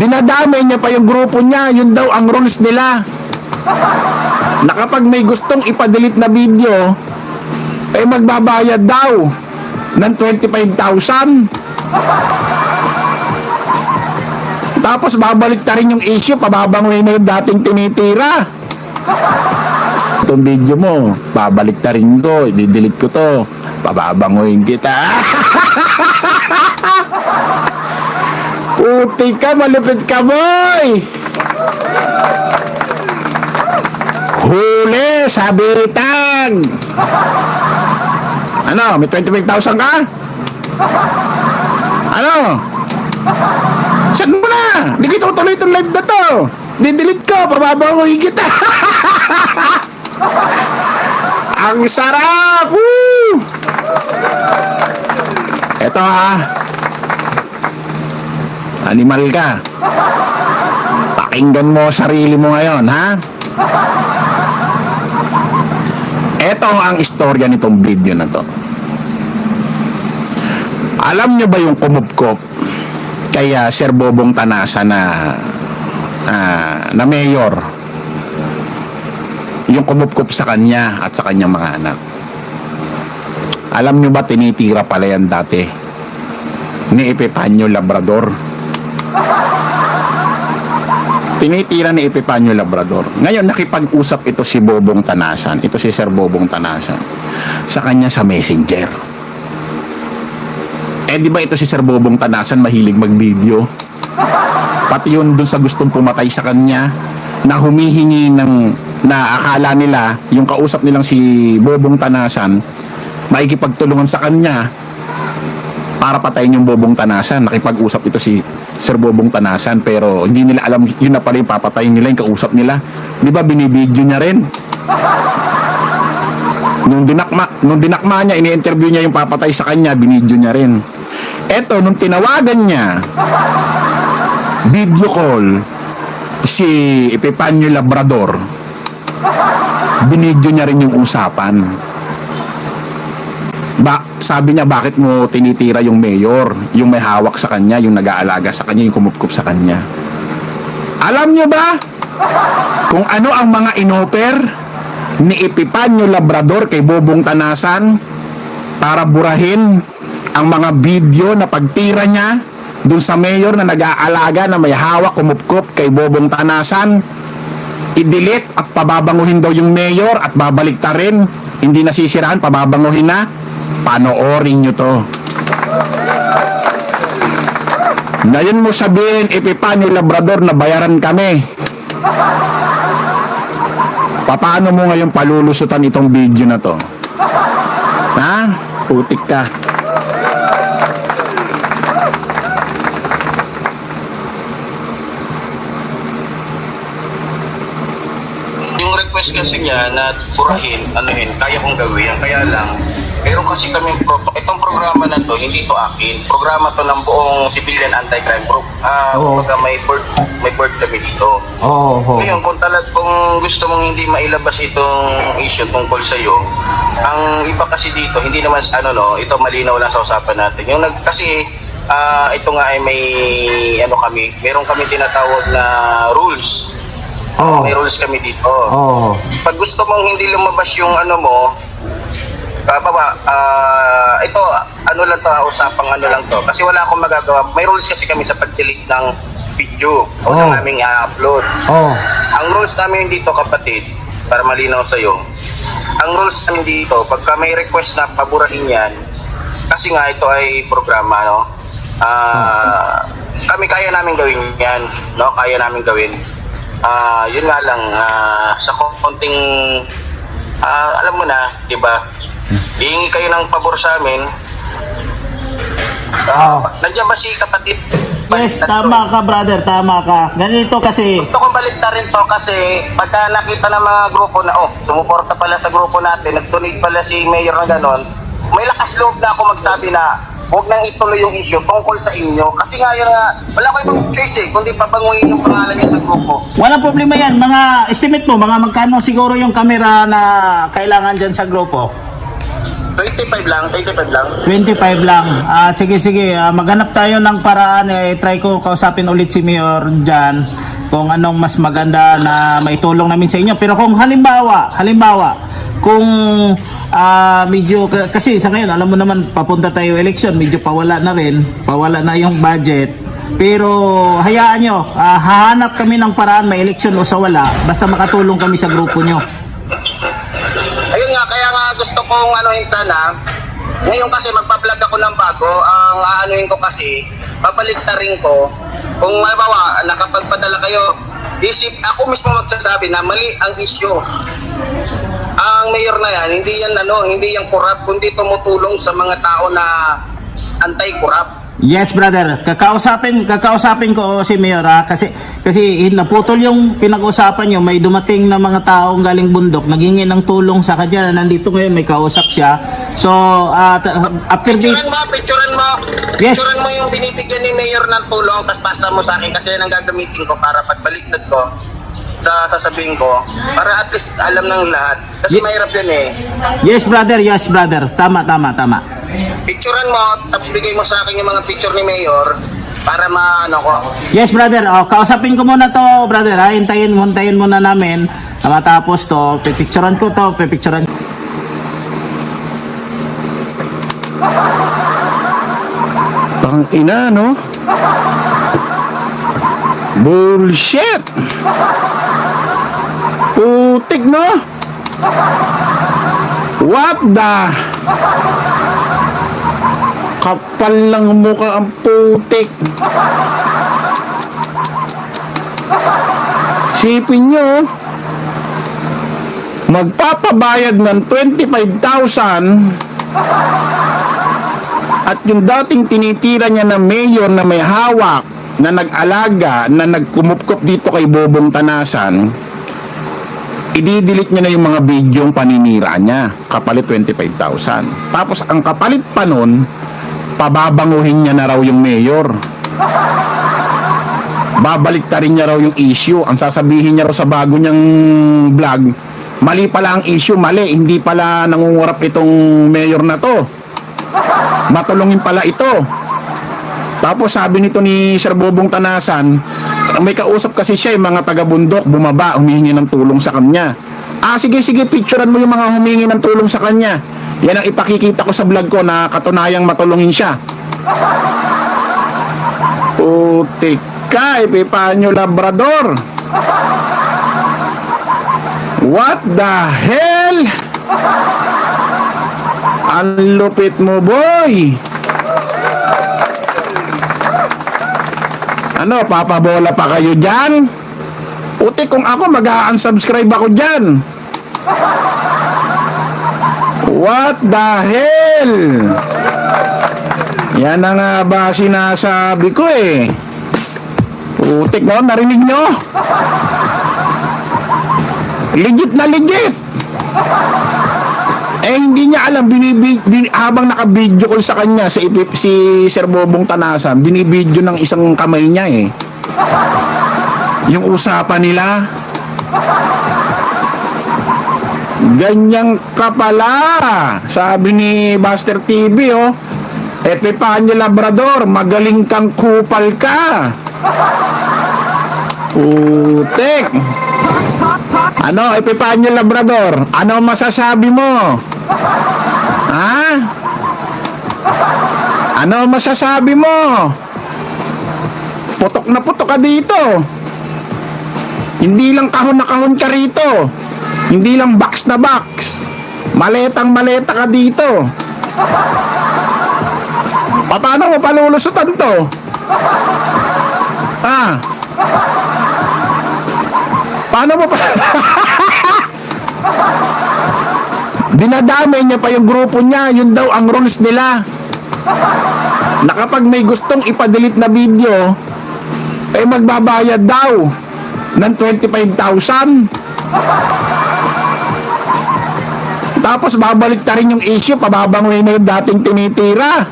Dinadamay niya pa yung grupo niya. Yun daw ang rules nila. Na kapag may gustong ipadelete na video, ay magbabayad daw ng 25,000. Tapos babalik ta rin yung issue, pababangoy na yung dating tinitira. Itong video mo, babalik ta rin ko, i-delete ko to, pababangoyin kita. Puti ka, malupit ka, boy! Huli, sabitag! Ano, may 25,000 ka? Ano? Saan mo na? Hindi ko tuloy itong live na to. Didelete ko, pababangoy kita. Ang sarap! Woo! Eto ha. Animal ka. Pakinggan mo sarili mo ngayon, ha? Eto ang istorya nitong video na to. Alam nyo ba yung kumupkop kaya Sir Bobong Tanasa na mayor, yung kumupkop sa kanya at sa kanyang mga anak? Alam nyo ba tinitira pala yan dati ni Epifanio Labrador? Tinitira ni Epifanio Labrador. Ngayon nakipag-usap ito si Bobong Tanasan, ito si Sir Bobong Tanasan sa kanya sa Messenger. Eh di ba ito si Sir Bobong Tanasan mahilig mag-video? Pati yun dun sa gustong pumatay sa kanya na humihingi ng, na akala nila yung kausap nilang si Bobong Tanasan makikipagtulungan sa kanya para patayin yung Bobong Tanasan. Nakipag-usap ito si Sir Bobong Tanasan pero hindi nila alam yun na pala yung papatayin nila, yung kausap nila. Di ba binibideo niya rin? Nung dinakma niya, ini-interview niya yung papatay sa kanya, binidyo niya rin. Eto, nung tinawagan niya, video call, si Epifanio Labrador, binidyo niya rin yung usapan. Sabi niya, bakit mo tinitira yung mayor, yung may hawak sa kanya, yung nag-aalaga sa kanya, yung kumupkup sa kanya? Alam niyo ba kung ano ang mga inoper ni Epifanio Labrador kay Bobong Tanasan para burahin ang mga video na pagtira niya dun sa mayor na nag-aalaga na may hawak kumupkup kay Bobong Tanasan? I-delete at pababanguhin daw yung mayor at babalik ta rin, hindi nasisiraan, pababanguhin na. Panoorin nyo to. Ngayon mo sabihin, Epifanio Labrador, na bayaran kami. Paano mo ngayon palulusutan itong video na to? Ha? Putik ka. Yung request kasi niya na burahin, kaya kong gawin. Kaya lang, meron kasi kami itong programa na to, hindi to akin. Programa to ng buong civilian anti-crime group. Kumbaga may board kami dito. Ngayon, kung gusto mong hindi mailabas itong issue tungkol sa iyo, ang iba kasi dito, hindi naman ito malinaw lang sa usapan natin. Yung kasi ito nga ay may meron kami tinatawag na rules. May rules kami dito. Pag gusto mong hindi lumabas yung ito, lang to, usapang lang to. Kasi wala akong magagawa. May rules kasi kami sa pag-delete ng video o ng aming upload. Ang rules namin dito, kapatid, para malinaw sa'yo, ang rules namin dito, pagka may request na paburahin yan, kasi nga ito ay programa, no? Kami kaya namin gawin yan, no? Kaya namin gawin. Yun nga lang, sa konting, alam mo na, di ba? Hihingi kayo ng pabor sa amin. Nandiyan ba si kapatid? Yes, tama ka, brother, tama ka. Ganito kasi... Gusto kong baliktad rin to kasi pagka nakita ng mga grupo na, sumuporta pala sa grupo natin, nag-donate pala si Mayor na ganon, may lakas loob na ako magsabi na huwag nang ituloy yung issue tungkol sa inyo. Kasi nga yun nga, wala ko ibang choice kundi pabanguhin yung pangalan niya sa grupo. Walang problema yan. Mga estimate mo, mga magkano siguro yung camera na kailangan dyan sa grupo? 25 lang, 25 lang. 25 lang. Sige, sige. Maghanap tayo ng paraan. Try ko kausapin ulit si Mayor dyan kung anong mas maganda na maitulong namin sa inyo. Pero kung halimbawa, kung medyo, kasi sa ngayon, alam mo naman, papunta tayo election, medyo pawala na rin. Pawala na yung budget. Pero hayaan nyo, hahanap kami ng paraan, may election o sa wala, basta makatulong kami sa grupo nyo. Ayun nga, kaya nga gusto kong anuhin sana. Ngayon kasi magpa-vlog ako ng bago. Ang aanuhin ko kasi, papaligtarin ko. Kung mabawa, nakapagpadala kayo, ako mismo magsasabi na mali ang issue. Ang mayor na yan, hindi yan corrupt, kundi tumutulong sa mga tao na anti-corrupt. Yes, brother. Kakausapin ko si Mayor kasi naputol yung pinag-usapan nyo. May dumating na mga taong galing bundok, naghingi ng tulong sa kanya. Nandito ngayon, may kausap siya. So, after this... Picturean mo. Yes. Picturean mo yung binibigyan ni Mayor ng tulong, tapos pasa mo sa akin kasi yan ang gagamitin ko para pagbaliktad ko sa sasabihin ko, para at least alam ng lahat. Kasi mahirap yun eh. Yes, brother. Yes, brother. Tama. Picturean mo, tapos bigay mo sa akin yung mga picture ni Mayor para maano ko. Yes, brother. Kausapin ko muna to, brother. Hintayin muna namin. Matapos to, pipicturean ko to, Pang ina, no? Bullshit! Putik, no? What the? Kapal lang mukha ang putik. Sipin nyo, magpapabayad ng 25,000 at yung dating tinitira niya na mayor na may hawak, na nag-alaga, na nagkumupkop dito kay Bobong Tanasan, i-delete niya na yung mga bidyong paninira niya, kapalit 25,000. Tapos ang kapalit pa nun, pababanguhin niya na raw yung mayor. Babaliktarin niya raw yung issue. Ang sasabihin niya raw sa bago niyang vlog, mali pala ang issue, mali, hindi pala nangungurap itong mayor na to, matulungin pala ito. Tapos sabi nito ni Sir Bobong Tanasan, may kausap kasi siya yung mga taga-bundok, bumaba, humihingi ng tulong sa kanya. Sige, picturean mo yung mga humingi ng tulong sa kanya. Yan ang ipakikita ko sa vlog ko na katunayang matulungin siya. Putik ka, Epipanyo Labrador. What the hell? Ang lupit mo, boy. Ano, papabola pa kayo dyan? Putik, kung ako, mag-unsubscribe ako dyan. What the hell? Yan na nga ba sinasabi ko eh. Putik, no? Narinig nyo? Legit na legit. Hindi niya alam, habang naka-video call sa kanya si Sir Bobong Tanasan, binibidyo ng isang kamay niya eh. Yung usapan nila. Ganyang ka pala. Sabi ni Buster TV, oh. Epipanyo Labrador, magaling kang kupal ka. Putik. Ano, Epipanyo Labrador? Ano masasabi mo? Ha? Ano masasabi mo? Putok na putok ka dito. Hindi lang kahon na kahon ka rito. Hindi lang box na box. Maletang maleta ka dito. Paano mo palulusutan to? Ha? Paano mo pa? Dinadamay niya pa yung grupo niya. Yun daw ang rules nila, na kapag may gustong ipadelete na video, magbabayad daw ng 25,000. Tapos babalik ta rin yung issue, pababanguhin na yung dating tinitira.